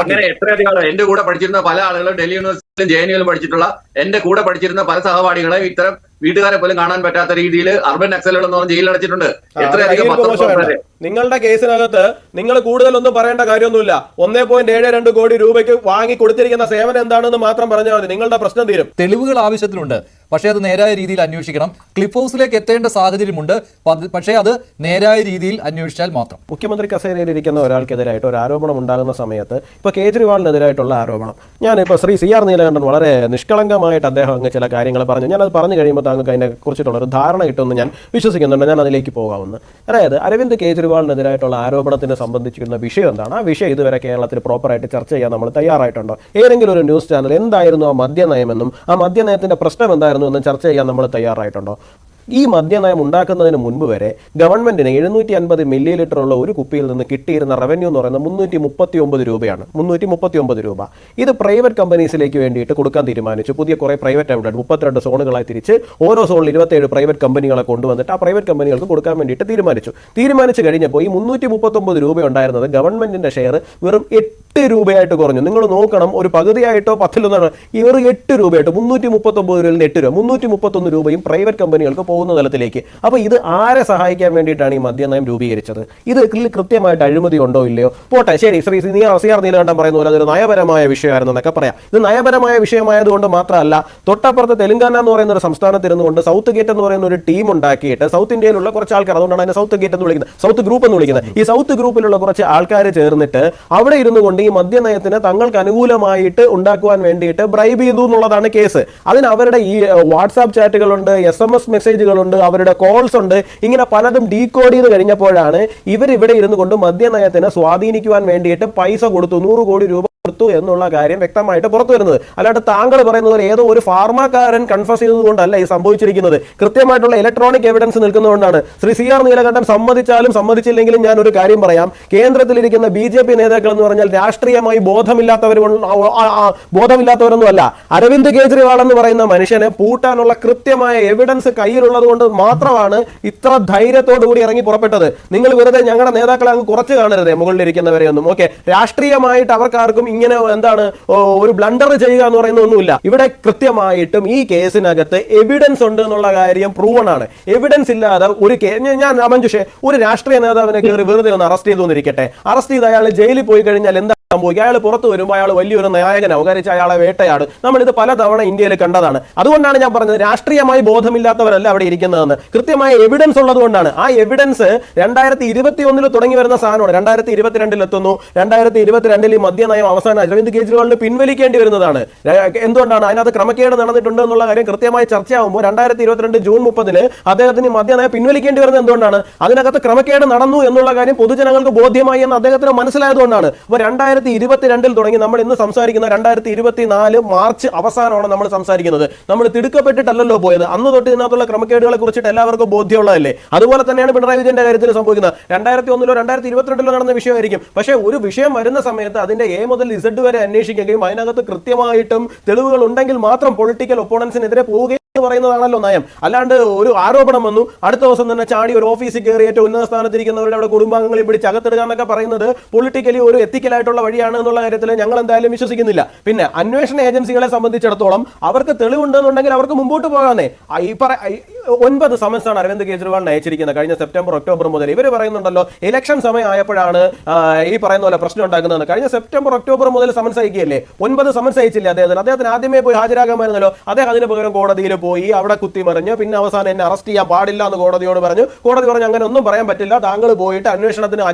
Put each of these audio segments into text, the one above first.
അങ്ങനെ എത്രയധികം ആളുകൾ എന്റെ കൂടെ പഠിച്ചിരുന്ന പല ആളുകളും ഡൽഹി യൂണിവേഴ്സിറ്റിയിലും JNU പഠിച്ചിട്ടുള്ള എന്റെ കൂടെ പഠിച്ചിരുന്ന പല സഹപാഠികളെ ഇത്തരം വീട്ടുകാരെ പോലും കാണാൻ പറ്റാത്ത രീതിയിൽ അർബൻ നക്സലുകൾ എന്ന് പറഞ്ഞ് ജയിലിൽ അടച്ചിട്ടുണ്ട്. എത്രയധികം നിങ്ങളുടെ കേസിനകത്ത് നിങ്ങൾ കൂടുതലൊന്നും പറയേണ്ട കാര്യമൊന്നുമില്ല. 1.72 കോടി രൂപയ്ക്ക് വാങ്ങി കൊടുത്തിരിക്കുന്ന സേവനം എന്താണെന്ന് മാത്രം പറഞ്ഞാൽ മതി, നിങ്ങളുടെ പ്രശ്നം തീരും. തെളിവുകൾ ആവശ്യത്തിനുണ്ട്, പക്ഷേ അത് നേരായ രീതിയിൽ അന്വേഷിക്കണം. ക്ലിഫ് ഹൗസിലേക്ക് എത്തേണ്ട സാഹചര്യമുണ്ട്, പക്ഷേ അത് നേരായ രീതിയിൽ അന്വേഷിച്ചാൽ മാത്രം. മുഖ്യമന്ത്രി കസേരയിൽ ഇരിക്കുന്ന ഒരാൾക്കെതിരായിട്ട് ഒരു ആരോപണം ഉണ്ടാകുന്ന സമയത്ത് ഇപ്പൊ കേജ്രിവാളിനെതിരായിട്ടുള്ള ആരോപണം, ഞാനിപ്പോൾ ശ്രീ CR നീലകണ്ഠൻ വളരെ നിഷ്കളങ്കമായിട്ട് അദ്ദേഹം അങ്ങ് ചില കാര്യങ്ങൾ പറഞ്ഞു. ഞാനത് പറഞ്ഞു കഴിയുമ്പോൾ താങ്കൾക്ക് അതിനെ കുറിച്ചിട്ടുള്ള ഒരു ധാരണ കിട്ടുമെന്ന് ഞാൻ വിശ്വസിക്കുന്നുണ്ട്. ഞാൻ അതിലേക്ക് പോകാമെന്ന്. അതായത് അരവിന്ദ് കേജ്രിവാളിനെതിരായിട്ടുള്ള ആരോപണത്തിനെ സംബന്ധിച്ചിരുന്ന വിഷയം എന്താണ്? ആ വിഷയം ഇതുവരെ കേരളത്തിൽ പ്രോപ്പറായിട്ട് ചർച്ച ചെയ്യാൻ നമ്മൾ തയ്യാറായിട്ടുണ്ടോ? ഏതെങ്കിലും ഒരു ന്യൂസ് ചാനൽ എന്തായിരുന്നു ആ മദ്യനയമെന്നും ആ മദ്യനയത്തിന്റെ പ്രശ്നം എന്തായിരുന്നു എന്നും ചർച്ച ചെയ്യാൻ നമ്മൾ തയ്യാറായിട്ടുണ്ടോ? ഈ മദ്യനയം ഉണ്ടാക്കുന്നതിന് മുൻപ് വരെ ഗവൺമെന്റിന് 750 മില്ലി ലിറ്റർ ഉള്ള ഒരു കുപ്പിയിൽ നിന്ന് കിട്ടിയിരുന്ന റവന്യൂ എന്ന് പറയുന്നത് 339 രൂപയാണ്. 339 രൂപ. ഇത് പ്രൈവറ്റ് കമ്പനീസിലേക്ക് വേണ്ടിയിട്ട് കൊടുക്കാൻ തീരുമാനിച്ചു. പുതിയ കുറെ പ്രൈവറ്റ് ഔട്ട്ലെറ്റ് 32 സോണുകളായി തിരിച്ച് ഓരോ സോണിൽ 27 പ്രൈവറ്റ് കമ്പനികളെ കൊണ്ടുവന്നിട്ട് ആ പ്രൈവറ്റ് കമ്പനികൾക്ക് കൊടുക്കാൻ വേണ്ടിയിട്ട് തീരുമാനിച്ചു കഴിഞ്ഞപ്പോൾ ഈ 339 രൂപ ഉണ്ടായിരുന്നത് ഗവൺമെന്റിന്റെ ഷെയർ വെറും 8 രൂപയായിട്ട് കുറഞ്ഞു. നിങ്ങൾ നോക്കണം, ഒരു പകുതിയായിട്ടോ 10 ഈ വെറും 8 രൂപയായിട്ട് 339 രൂപയിൽ നിന്ന് 8 രൂപ 331 രൂപയും പ്രൈവറ്റ് കമ്പനികൾക്ക് പോകുന്ന തലത്തിലേക്ക്. അപ്പൊ ഇത് ആരെ സഹായിക്കാൻ വേണ്ടിയിട്ടാണ് ഈ മദ്യനയം രൂപീകരിച്ചത്? ഇത് കൃത്യമായിട്ട് അഴിമതി ഉണ്ടോ ഇല്ലയോ? പോട്ടെ, ശരി, ശ്രീ CR നീലകണ്ഠൻ പറയുന്ന പോലെ അതൊരു നയപരമായ വിഷയമായിരുന്നു എന്നൊക്കെ പറയാം. ഇത് നയപരമായ വിഷയമായതുകൊണ്ട് മാത്രമല്ല, തൊട്ടപ്പുറത്ത് തെലങ്കാന എന്ന് പറയുന്ന ഒരു സംസ്ഥാനത്തിരുന്നുകൊണ്ട് സൗത്ത് ഗേറ്റ് എന്ന് പറയുന്ന ഒരു ടീം ഉണ്ടാക്കിയിട്ട് സൗത്ത് ഇന്ത്യയിലുള്ള കുറച്ച് ആൾക്കാർ, അതുകൊണ്ടാണ് അതിനെ സൗത്ത് ഗേറ്റ് എന്ന് വിളിക്കുന്നത്, സൗത്ത് ഗ്രൂപ്പ് എന്ന് വിളിക്കുന്നത്. ഈ സൗത്ത് ഗ്രൂപ്പിലുള്ള കുറച്ച് ആൾക്കാർ ചേർന്നിട്ട് അവിടെ ഇരുന്നു കൊണ്ട് ഈ മദ്യനയത്തിന് തങ്ങൾക്ക് അനുകൂലമായിട്ട് ഉണ്ടാക്കുവാൻ വേണ്ടിയിട്ട് ബ്രൈബ് ചെയ്തു എന്നുള്ളതാണ് കേസ്. അതിന് അവരുടെ ഈ വാട്സാപ്പ് ചാറ്റുകളുണ്ട്, SMS മെസ്സേജുകളുണ്ട്, അവരുടെ കോൾസ് ഉണ്ട്, ഇങ്ങനെ പലതും ഡീകോഡ് ചെയ്ത് കഴിഞ്ഞപ്പോഴാണ് ഇവരിവിടെ ഇരുന്നു കൊണ്ട് മദ്യനയത്തിനെ സ്വാധീനിക്കുവാൻ വേണ്ടിയിട്ട് പൈസ കൊടുത്തു, 100 കോടി രൂപ കൊടുത്തു എന്നുള്ള കാര്യം വ്യക്തമായിട്ട് പുറത്തു വരുന്നത്. അല്ലാണ്ട് താങ്കൾ പറയുന്നത് പോലെ ഏതോ ഒരു ഫാർമാക്കാരൻ കൺഫസ് ചെയ്തതുകൊണ്ടല്ല ഈ സംഭവിച്ചിരിക്കുന്നത്. കൃത്യമായിട്ടുള്ള ഇലക്ട്രോണിക് എവിഡൻസ് നിൽക്കുന്നതുകൊണ്ടാണ്. ശ്രീ CR നീലകണ്ഠൻ സമ്മതിച്ചാലും സമ്മതിച്ചില്ലെങ്കിലും ഞാൻ ഒരു കാര്യം പറയാം. കേന്ദ്രത്തിലിരിക്കുന്ന BJP നേതാക്കൾ എന്ന് പറഞ്ഞാൽ രാഷ്ട്രീയമായി ബോധമില്ലാത്തവരൊന്നുമല്ല. അരവിന്ദ് കേജ്രിവാൾ എന്ന് പറയുന്ന മനുഷ്യനെ പൂട്ടാനുള്ള കൃത്യമായ എവിഡൻസ് കയ്യിലുള്ളത് കൊണ്ട് മാത്രമാണ് ഇത്ര ധൈര്യത്തോടു കൂടി ഇറങ്ങി പുറപ്പെട്ടത്. നിങ്ങൾ വെറുതെ ഞങ്ങളുടെ നേതാക്കളെ അങ്ങ് കുറച്ച് കാണരുതേ, മുകളിലിരിക്കുന്നവരെ ഒന്നും. ഓക്കെ, രാഷ്ട്രീയമായിട്ട് അവർക്കാർക്കും ഇങ്ങനെ എന്താണ് ഒരു ബ്ലണ്ടർ ചെയ്യുക എന്ന് പറയുന്ന ഒന്നുമില്ല. ഇവിടെ കൃത്യമായിട്ടും ഈ കേസിനകത്ത് എവിഡൻസ് ഉണ്ട് എന്നുള്ള കാര്യം പ്രൂവൺ ആണ്. എവിഡൻസ് ഇല്ലാതെ ഞാൻ മഞ്ജുഷേ, ഒരു രാഷ്ട്രീയ നേതാവിനെ കയറി വെറുതെ ഒന്ന് അറസ്റ്റ് ചെയ്തു, അറസ്റ്റ് ചെയ്ത് അയാൾ ജയിലിൽ പോയി കഴിഞ്ഞാൽ എന്താ സംഭവിക്കുക? അയാൾ പുറത്തു വരുമ്പോൾ അയാൾ വലിയൊരു നായകനാവും, കാര്യം അയാളെ വേട്ടയാട്. നമ്മളിത് പലതവണ ഇന്ത്യയിൽ കണ്ടതാണ്. അതുകൊണ്ടാണ് ഞാൻ പറഞ്ഞത് രാഷ്ട്രീയമായി ബോധമില്ലാത്തവരല്ല അവിടെ ഇരിക്കുന്നതെന്ന്. കൃത്യമായ എവിഡൻസ് ഉള്ളത് കൊണ്ടാണ്. ആ എവിഡൻസ് 2021 തുടങ്ങി വരുന്ന സാധനമാണ്. 2022 എത്തുന്നു. 2022 ഈ മദ്യനയം അവസാനം അരവിന്ദ് കേജ്രിവാളിന് പിൻവലിക്കേണ്ടി വരുന്നതാണ്. എന്തുകൊണ്ടാണ്? അതിനകത്ത് ക്രമക്കേട് നടന്നിട്ടുണ്ട് എന്നുള്ള കാര്യം കൃത്യമായി ചർച്ചയാവുമ്പോൾ 2022 ജൂൺ 30 അദ്ദേഹത്തിന് മദ്യനയം പിൻവലിക്കേണ്ടി വരുന്നത് എന്തുകൊണ്ടാണ്? അതിനകത്ത് ക്രമക്കേട് നടന്നു എന്നുള്ള കാര്യം പൊതുജനങ്ങൾക്ക് ബോധ്യമായി എന്ന് അദ്ദേഹത്തിന് മനസ്സിലായതുകൊണ്ടാണ്. അപ്പോൾ 2022 തുടങ്ങി നമ്മൾ ഇന്ന് സംസാരിക്കുന്ന 2024 മാർച്ച് അവസാനമാണ് നമ്മൾ സംസാരിക്കുന്നത്. നമ്മൾ തിടുക്കപ്പെട്ടിട്ടല്ലോ പോയത്. അന്ന് തൊട്ട് ഇതിനകത്തുള്ള ക്രമക്കേടുകളെ കുറിച്ചിട്ട് എല്ലാവർക്കും ബോധ്യമുള്ളതല്ലേ? അതുപോലെ തന്നെയാണ് പിണറായി വിജയന്റെ കാര്യത്തിൽ സംഭവിക്കുന്നത്. 2001 2022 നടന്ന വിഷയമായിരിക്കും. പക്ഷേ ഒരു വിഷയം വരുന്ന സമയത്ത് അതിന്റെ A മുതൽ Z വരെ അന്വേഷിക്കുകയും അതിനകത്ത് കൃത്യമായിട്ടും തെളിവുകൾ ഉണ്ടെങ്കിൽ മാത്രം പൊളിറ്റിക്കൽ ഒപ്പോണൻസിനെതിരെ പോവുകയും പറയുന്നതാണല്ലോ നയം. അല്ലാണ്ട് ഒരു ആരോപണം വന്നു, അടുത്ത ദിവസം തന്നെ ചാടി ഒരു ഓഫീസിൽ കയറി ഏറ്റവും ഉന്നത സ്ഥാനത്തിരിക്കുന്നവരുടെ അവിടെ കുടുംബാംഗങ്ങളെ പിടിച്ച് അകത്തിടുക എന്നൊക്കെ പറയുന്നത് പൊളിറ്റിക്കലി ഒരു എത്തിക്കലായിട്ടുള്ള വഴിയാണ് എന്നുള്ള കാര്യത്തിൽ ഞങ്ങൾ എന്തായാലും വിശ്വസിക്കുന്നില്ല. പിന്നെ അന്വേഷണ ഏജൻസികളെ സംബന്ധിച്ചിടത്തോളം അവർക്ക് തെളിവുണ്ടെന്നുണ്ടെങ്കിൽ അവർക്ക് മുമ്പോട്ട് പോകാനേ. 9 സമൻസാണ് അരവിന്ദ് കേജ്രിവാളിന് അയച്ചിരിക്കുന്നത് കഴിഞ്ഞ സെപ്റ്റംബർ ഒക്ടോബർ മുതൽ. ഇവർ പറയുന്നുണ്ടല്ലോ ഇലക്ഷൻ സമയം ആയപ്പോഴാണ് ഈ പറയുന്ന പോലെ പ്രശ്നം ഉണ്ടാക്കുന്നതെന്ന്. കഴിഞ്ഞ സെപ്റ്റംബർ ഒക്ടോബർ മുതൽ സമൻസ് അയക്കുകയല്ലേ? 9 സമൻസ് അയച്ചില്ലേ അദ്ദേഹത്തിന് ആദ്യമേ പോയി ഹാജരാകാമായിരുന്നല്ലോ. അദ്ദേഹം അതിന് പകരം കോടതിയിൽ പോയി അവിടെ കുത്തിമറിഞ്ഞു. പിന്നെ അവസാനം എന്നെ അറസ്റ്റ് ചെയ്യാൻ പാടില്ല എന്ന് കോടതിയോട് പറഞ്ഞു. കോടതി പറഞ്ഞു അങ്ങനെ ഒന്നും പറയാൻ പറ്റില്ല, താങ്കൾ പോയിട്ട് അന്വേഷണ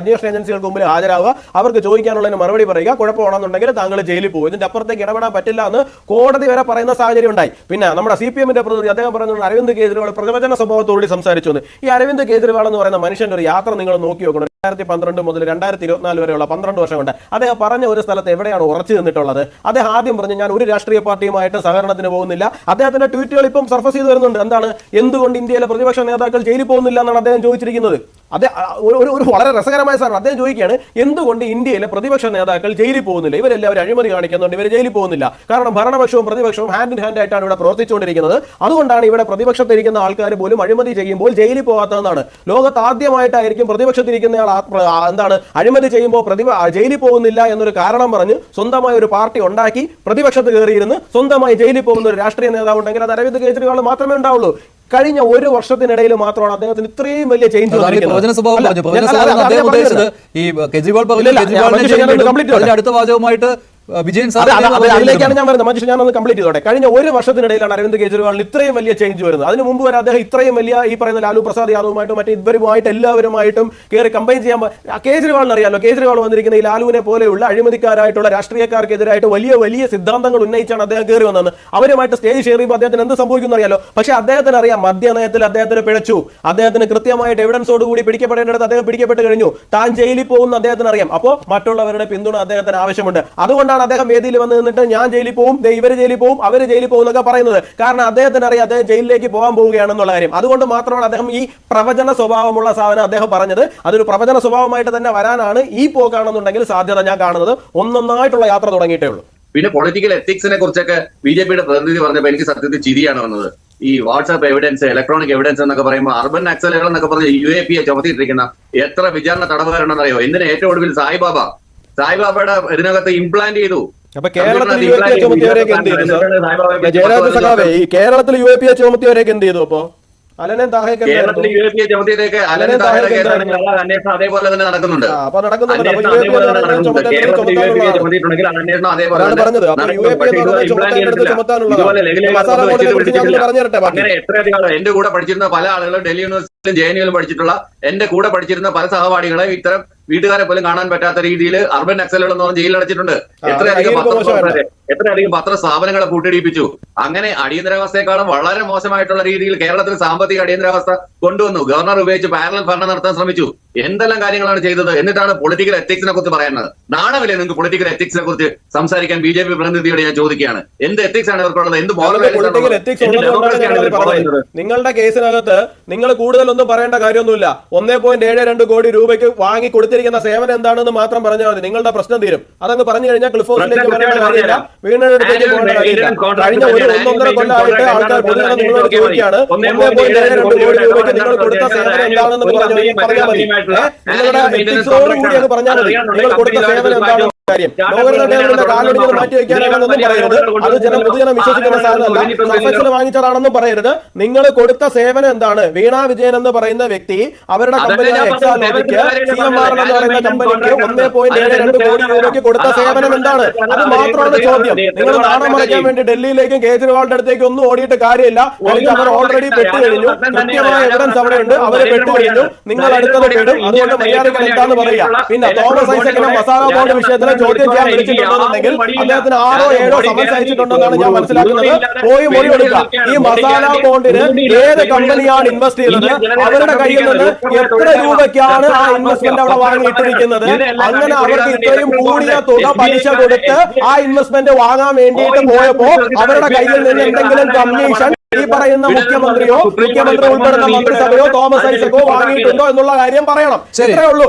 ഏജൻസികൾക്ക് മുമ്പിൽ ഹാജരാവുക, അവർക്ക് ചോദിക്കാനുള്ളതിന് മറുപടി പറയുക, കുഴപ്പമാണെന്നുണ്ടെങ്കിൽ താങ്കൾ ജയിലിൽ പോകും, ഇതിന്റെ അപ്പുറത്തേക്ക് ഇടപെടാൻ പറ്റില്ല എന്ന് കോടതി വരെ പറയുന്ന സാഹചര്യം ഉണ്ടായി. പിന്നെ നമ്മുടെ CPMന്റെ പ്രതിനിധി അദ്ദേഹം പറയുന്നത് അരവിന്ദ് കേജ്രിവാൾ പ്രവചന സ്വഭാവത്തോടുകൂടി സംസാരിച്ചു. ഈ അരവിന്ദ് കേജ്രിവാൾ എന്ന് പറയുന്ന മനുഷ്യന്റെ ഒരു യാത്ര നിങ്ങൾ നോക്കി നോക്കണം. 2012 മുതൽ 2024 വരെയുള്ള 12 വർഷം കൊണ്ട് അദ്ദേഹം പറഞ്ഞ ഒരു സ്ഥലത്ത് എവിടെയാണ് ഉറച്ചു നിന്നിട്ടുള്ളത്? അദ്ദേഹം ആദ്യം പറഞ്ഞു ഞാൻ ഒരു രാഷ്ട്രീയ പാർട്ടിയുമായിട്ട് സഹകരണത്തിന് പോകുന്നില്ല. അദ്ദേഹത്തിന്റെ ട്വീറ്റുകൾ ഇപ്പം സർഫസ് ചെയ്ത് വരുന്നുണ്ട്. എന്താണ്, എന്തുകൊണ്ട് ഇന്ത്യയിലെ പ്രതിപക്ഷ നേതാക്കൾ ജയിലിൽ പോകുന്നില്ല എന്നാണ് അദ്ദേഹം ചോദിച്ചിരിക്കുന്നത്. അതെ, ഒരു വളരെ രസകരമായ സാധനം. അദ്ദേഹം ചോദിക്കുകയാണ് എന്തുകൊണ്ട് ഇന്ത്യയിലെ പ്രതിപക്ഷ നേതാക്കൾ ജയിലിൽ പോകുന്നില്ല, ഇവരെല്ലാവരും അഴിമതി കാണിക്കുന്നുണ്ട്, ഇവർ ജയിലിൽ പോകുന്നില്ല. കാരണം ഭരണപക്ഷവും പ്രതിപക്ഷവും ഹാൻഡ് ഇൻ ഹാൻഡ് ആയിട്ടാണ് ഇവിടെ പ്രവർത്തിച്ചുകൊണ്ടിരിക്കുന്നത്. അതുകൊണ്ടാണ് ഇവിടെ പ്രതിപക്ഷത്തിരിക്കുന്ന ആൾക്കാർ പോലും അഴിമതി ചെയ്യുമ്പോൾ ജയിലിൽ പോകാത്തതെന്നാണ്. ലോകത്ത് ആദ്യമായിട്ടായിരിക്കും പ്രതിപക്ഷത്തിരിക്കുന്ന എന്താണ് അഴിമതി ചെയ്യുമ്പോൾ ജയിലിൽ പോകുന്നില്ല എന്നൊരു കാരണം പറഞ്ഞ് സ്വന്തമായി ഒരു പാർട്ടി ഉണ്ടാക്കി പ്രതിപക്ഷത്ത് കയറിയിരുന്ന് സ്വന്തമായി ജയിലിൽ പോകുന്ന ഒരു രാഷ്ട്രീയ നേതാവ് ഉണ്ടെങ്കിൽ അത് അരവിന്ദ് കെജ്രിവാൾ മാത്രമേ ഉണ്ടാവുള്ളൂ. കഴിഞ്ഞ ഒരു വർഷത്തിനിടയിൽ മാത്രമാണ് അദ്ദേഹത്തിന് ഇത്രയും വലിയ ചേഞ്ച് അടുത്ത വാചകമായിട്ട് വിജയൻ അതിലേക്കാണ് ഞാൻ വരുന്നത്. മനുഷ്യൻ ഞാനൊന്ന് കംപ്ലീറ്റ് ചെയ്തോട്ടെ. കഴിഞ്ഞ ഒരു വർഷത്തിനിടയിലാണ് അരവിന്ദ് കെജ്രിവാളിന് ഇത്രയും വലിയ ചേഞ്ച് വരുന്നത്. അതിന് മുമ്പ് വരെ അദ്ദേഹം ഇത്രയും വലിയ ഈ പറയുന്ന ലാലു പ്രസാദ് യാദവുമായിട്ടും മറ്റേ ഇവരുമായിട്ട് എല്ലാവരുമായിട്ടും കയറി കമ്പൈൻ ചെയ്യാൻ കേജ്രിവാളിന് അറിയാലോ. കേജ്രിവാൾ വന്നിരിക്കുന്ന ഈ ലാലുവിനെ പോലെയുള്ള അഴിമതിക്കാരായിട്ടുള്ള രാഷ്ട്രീയക്കാർക്കെതിരായിട്ട് വലിയ വലിയ സിദ്ധാന്തങ്ങൾ ഉന്നയിച്ചാണ് അദ്ദേഹം കയറി വന്നത്. അവരുമായിട്ട് സ്റ്റേജ് ഷെയർ ചെയ്യുമ്പോൾ അദ്ദേഹത്തിന് എന്ത് സംഭവിക്കുന്നു അറിയാലോ. പക്ഷേ അദ്ദേഹത്തിന് അറിയാം മദ്യനയത്തിൽ അദ്ദേഹത്തിന് പിഴച്ചു, അദ്ദേഹത്തിന് കൃത്യമായിട്ട് എവിഡൻസോടുകൂടി പിടിക്കപ്പെടേണ്ടത് അദ്ദേഹം പിടിക്കപ്പെട്ട് കഴിഞ്ഞു, താൻ ജയിലിൽ പോകുന്ന അദ്ദേഹത്തിന് അറിയാം. അപ്പോൾ മറ്റുള്ളവരുടെ പിന്തുണ അദ്ദേഹത്തിന് ആവശ്യമുണ്ട്. അതുകൊണ്ടാണ് അദ്ദേഹം വേദിയിൽ വന്ന് നിന്നിട്ട് ഞാൻ ജയിലിൽ പോകും, ഇവര് ജയിലിൽ പോകും, അവര് ജയിലിൽ പോകും എന്നൊക്കെ പറയുന്നത്. കാരണം അദ്ദേഹത്തിന് അറിയാം അദ്ദേഹം ജയിലിലേക്ക് പോകാൻ പോവുകയാണെന്നുള്ള കാര്യം. അതുകൊണ്ട് മാത്രമാണ് അദ്ദേഹം ഈ പ്രവചന സ്വഭാവമുള്ള സാധനം അദ്ദേഹം പറഞ്ഞത്. അതൊരു പ്രവചന സ്വഭാവമായിട്ട് തന്നെ വരാനാണ് ഈ പോക്കാണെന്നുണ്ടെങ്കിൽ സാധ്യത ഞാൻ കാണുന്നത്. ഒന്നൊന്നായിട്ടുള്ള യാത്ര തുടങ്ങിയിട്ടേ ഉള്ളൂ. പിന്നെ പൊളിറ്റിക്കൽ എത്തിക്സിനെ കുറിച്ചൊക്കെ ബിജെപിയുടെ പ്രതിനിധി പറഞ്ഞപ്പോൾ എനിക്ക് സത്യത്തിൽ ചിരിയാണ് വന്നത്. ഈ വാട്സ്ആപ്പ് എവിഡൻസ്, ഇലക്ട്രോണിക് എവിഡൻസ് എന്നൊക്കെ പറയുമ്പോൾ അർബൻ നക്സലുകൾ എന്നൊക്കെ പറഞ്ഞ് UAPA ചുമത്തിയിട്ടിരിക്കുന്ന എത്ര വിചാരണ തടവുകാരുണ്ടെന്നറിയോ? എന്തിനാ ഏറ്റവും ഒടുവിൽ സായിബാബയുടെ ഇതിനകത്ത് ഇംപ്ലാന്റ് ചെയ്തു. അപ്പൊ കേരളത്തിൽ UAPA ചുമത്തിയവരൊക്കെ എന്ത് ചെയ്തു? ജയരാജ് സഖാവേ, ഈ കേരളത്തിൽ UAPA ചുമത്തിയവരൊക്കെ എന്ത് ചെയ്തു? അപ്പൊ അലനും താഹയൊക്കെ കേരളത്തിൽ UAPA ചുമത്തിയതൊക്കെ അന്വേഷണം അതേപോലെ തന്നെ നടക്കുന്നുണ്ട്. അങ്ങനെ എത്രയധികം എന്റെ കൂടെ പഠിച്ചിരുന്ന പല ആളുകളും ഡൽഹി യൂണിവേഴ്സിറ്റിയിലും JNUവിലും പഠിച്ചിട്ടുള്ള എന്റെ കൂടെ പഠിച്ചിരുന്ന പല സഹപാഠികളെ ഇത്തരം വീട്ടുകാരെ പോലും കാണാൻ പറ്റാത്ത രീതിയിൽ അർബൻ നക്സലുകൾ എന്ന് പറഞ്ഞ് ജയിലിലടച്ചിട്ടുണ്ട്. എത്രയധികം പത്രസ്ഥാപനങ്ങളെ കൂട്ടിയിടിപ്പിച്ചു. അങ്ങനെ അടിയന്തരാവസ്ഥയെക്കാളും വളരെ മോശമായിട്ടുള്ള രീതിയിൽ കേരളത്തിൽ സാമ്പത്തിക അടിയന്തരാവസ്ഥ കൊണ്ടുവന്നു. ഗവർണർ ഉപയോഗിച്ച് പാരലൽ ഭരണം നടത്താൻ ശ്രമിച്ചു. എന്തെല്ലാം കാര്യങ്ങളാണ് ചെയ്തത്? എന്നിട്ടാണ് പൊളിറ്റിക്കൽ എത്തിക്സിനെ കുറിച്ച് പറയുന്നത്. നാണമില്ലേ നിങ്ങൾക്ക് പൊളിറ്റിക്കൽ എത്തിക്സിനെ കുറിച്ച് സംസാരിക്കാൻ? BJP പ്രതിനിധിയോട് ഞാൻ ചോദിക്കുകയാണ്, എന്ത് എത്തിക്സ് ആണ് ഇവർക്കുള്ളത്? എന്ത് നിങ്ങളുടെ കേസിനകത്ത് നിങ്ങൾ കൂടുതലൊന്നും പറയേണ്ട കാര്യമൊന്നുമില്ല. 1.72 കോടി രൂപയ്ക്ക് വാങ്ങി കൊടുത്തിരിക്കുന്ന സേവനം എന്താണെന്ന് മാത്രം പറഞ്ഞാൽ മതി, നിങ്ങളുടെ പ്രശ്നം തീരും. അതങ്ങ് പറഞ്ഞു കഴിഞ്ഞാൽ ക്ലിഫ് ഹൗസിലേക്ക് വരേണ്ട കാര്യമില്ല, വീടിനടുത്തേക്ക് പോകേണ്ട കാര്യമില്ല. കഴിഞ്ഞ 1.5 കൊല്ലമായിട്ട് ആൾക്കാർ പൊതുജനം നിങ്ങളോട് ചോദിക്കുകയാണ് 1.72 കോടി രൂപയ്ക്ക് നിങ്ങൾ കൊടുത്ത സേവനം എന്താണെന്ന് പറഞ്ഞാൽ മതി. നിങ്ങളുടെ എത്തിക്സോട് കൂടി അങ്ങ് പറഞ്ഞാൽ മതി നിങ്ങൾ കൊടുത്ത സേവനം എന്താണെന്ന് കാര്യം. ഗവർണറുടെ കാലൊടികൾ മാറ്റി വയ്ക്കാനാണെന്നും പറയരുത്. അത് പൊതുജനം വിശ്വസിക്കുന്ന സാധനമല്ല. സർഫസിന് വാങ്ങിച്ചതാണെന്നും പറയരുത്. നിങ്ങൾ കൊടുത്ത സേവനം എന്താണ്? വീണ വിജയൻ എന്ന് പറയുന്ന വ്യക്തി അവരുടെ കമ്പനിയായ എക്സാലോജിക്ക് CMR എന്ന് പറയുന്ന കമ്പനിക്ക് 1.72 കോടി രൂപയ്ക്ക് കൊടുത്ത സേവനം എന്താണ്? അത് മാത്രമാണ് ചോദ്യം. നിങ്ങൾ നാണം മറയ്ക്കാൻ വേണ്ടി ഡൽഹിയിലേക്കും കേജ്രിവാളിന്റെ അടുത്തേക്കും ഒന്നും ഓടിയിട്ട് കാര്യമില്ല. അല്ലെങ്കിൽ അവർ ഓൾറെഡി പെട്ടുകഴിഞ്ഞു. കൃത്യമായ എവിഡൻസ് അവിടെയുണ്ട്. അവർ പെട്ടുകഴിഞ്ഞു. നിങ്ങൾ അടുത്തത് പെടും. അതുകൊണ്ട് മര്യാദകൾ എന്താന്ന് പറയുക. പിന്നെ തോമസ് ഐസക്കിന്റെ മസാല ബോണ്ട് വിഷയത്തിൽ ചോദ്യം ചെയ്യാൻ വിളിച്ചിട്ടുണ്ടെന്നുണ്ടെങ്കിൽ അദ്ദേഹത്തിന് 6 or 7 സമൻസ് അയച്ചിട്ടുണ്ടെന്നാണ് ഞാൻ മനസ്സിലാക്കുന്നത്. പോയി മൊഴി കൊടുക്കുക. ഈ മസാല ബോണ്ടിന് ഏത് കമ്പനിയാണ് ഇൻവെസ്റ്റ് ചെയ്തത്? അവരുടെ കയ്യിൽ നിന്ന് എത്ര രൂപയ്ക്കാണ് ആ ഇൻവെസ്റ്റ്മെന്റ് അവിടെ വാങ്ങിയിട്ടിരിക്കുന്നത്? അങ്ങനെ അവർക്ക് ഇത്രയും കൂടിയ തുക പലിശ കൊടുത്ത് ആ ഇൻവെസ്റ്റ്മെന്റ് വാങ്ങാൻ വേണ്ടിയിട്ട് പോയപ്പോ അവരുടെ കയ്യിൽ നിന്ന് എന്തെങ്കിലും കമ്മീഷൻ ഈ പറയുന്ന മുഖ്യമന്ത്രിയോ മുഖ്യമന്ത്രി ഉൾപ്പെടുന്ന മന്ത്രിസഭയോ തോമസ് ഐസക്കോ വാങ്ങിയിട്ടുണ്ടോ എന്നുള്ള കാര്യം പറയണം. ഇത്രേ ഉള്ളൂ.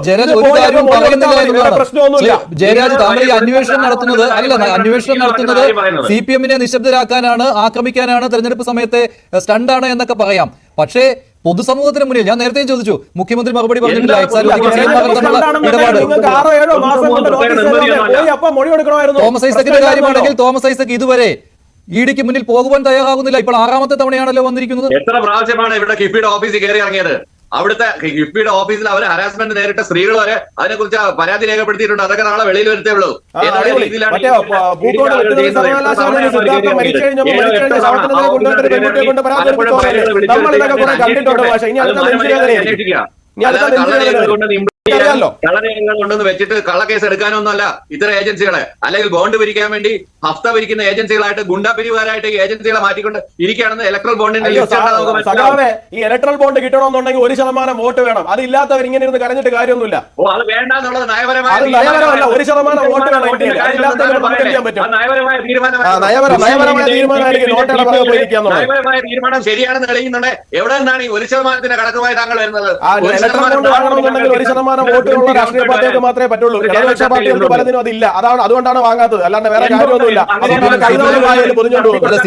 പ്രശ്നമൊന്നുമില്ല. ജയരാജ്, താങ്കൾ ഈ അന്വേഷണം നടത്തുന്നത് CPM-നെ നിശബ്ദരാക്കാനാണ്, ആക്രമിക്കാനാണ്, തെരഞ്ഞെടുപ്പ് സമയത്തെ സ്റ്റണ്ടാണ് എന്നൊക്കെ പറയാം. പക്ഷേ പൊതുസമൂഹത്തിന് മുന്നിൽ ഞാൻ നേരത്തെ ചോദിച്ചു, മുഖ്യമന്ത്രി മറുപടി പറഞ്ഞിട്ടില്ല. തോമസ് ഐസക്കിന്റെ കാര്യമാണെങ്കിൽ തോമസ് ഐസക് ഇതുവരെ EDക്ക് മുന്നിൽ പോകുവാൻ തയ്യാറാകുന്നില്ല. ഇപ്പോൾ 6ാമത്തെ തവണയാണല്ലോ വന്നിരിക്കുന്നത്. എത്ര പ്രാവശ്യമാണ് ഇവിടെ കിഫ്ബിയുടെ ഓഫീസിൽ കയറി ഇറങ്ങിയത്? അവിടുത്തെ കിഫ്ബിയുടെ ഓഫീസിൽ അവർ ഹരാസ്മെന്റ് നേരിട്ട സ്ത്രീകൾ വരെ അതിനെക്കുറിച്ച് പരാതി രേഖപ്പെടുത്തിയിട്ടുണ്ട്. അതൊക്കെ നാളെ വെളിയിൽ വരുത്തേ ഉള്ളൂ. അറിയാമല്ലോ. കള്ളരേഖകൾ കൊണ്ടൊന്ന് വെച്ചിട്ട് കള്ളക്കേസ് എടുക്കാനൊന്നുമല്ല ഇത്തരം ഏജൻസികളെ, അല്ലെങ്കിൽ ബോണ്ട് പിരിക്കാൻ വേണ്ടി ഹഫ്ത പിരിക്കുന്ന ഏജൻസികളായിട്ട് ഗുണ്ടാ പിരിവുകാരായിട്ട് ഈ ഏജൻസികളെ മാറ്റിക്കൊണ്ട് ഇരിക്കുകയാണെന്ന് ഇലക്ട്രൽ ബോണ്ടിന്റെ സഖാവേ, ഈ ഇലക്ട്രൽ ബോണ്ട് കിട്ടണമെന്നുണ്ടെങ്കിൽ 1% വോട്ട് വേണം. അതില്ലാത്തവർ ഇങ്ങനെ ഇരുന്ന് കരഞ്ഞിട്ട് കാര്യമൊന്നുമില്ല. അത് വേണ്ടെന്നുള്ളത് നയപരമായ 1% വോട്ട് വേണം. അതില്ലാത്തവർ ചെയ്യാൻ പറ്റും. നയപരമായ തീരുമാനം ശരിയാണെന്ന് തെളിയുന്നുണ്ട്. എവിടെ നിന്നാണ് ഈ 1% കണക്കുമായി താങ്കൾ വരുന്നത്? ഇലക്ട്രൽ ബോണ്ട് വാങ്ങണമെന്നുണ്ടെങ്കിൽ 1% വോട്ടുകളുള്ള രാഷ്ട്രീയ പാർട്ടികൾക്ക് മാത്രമേ പറ്റുള്ളൂ. ഇടതുപക്ഷ പാർട്ടികൾക്ക് പലതിനും അതില്ല. അതുകൊണ്ടാണ് വാങ്ങാത്തത്, അല്ലാണ്ട് വേറെ കാര്യമൊന്നുമില്ല. അതുകൊണ്ടാണ് കൈതോട് പൊതിഞ്ഞുകൊണ്ട് പോകുന്നത്.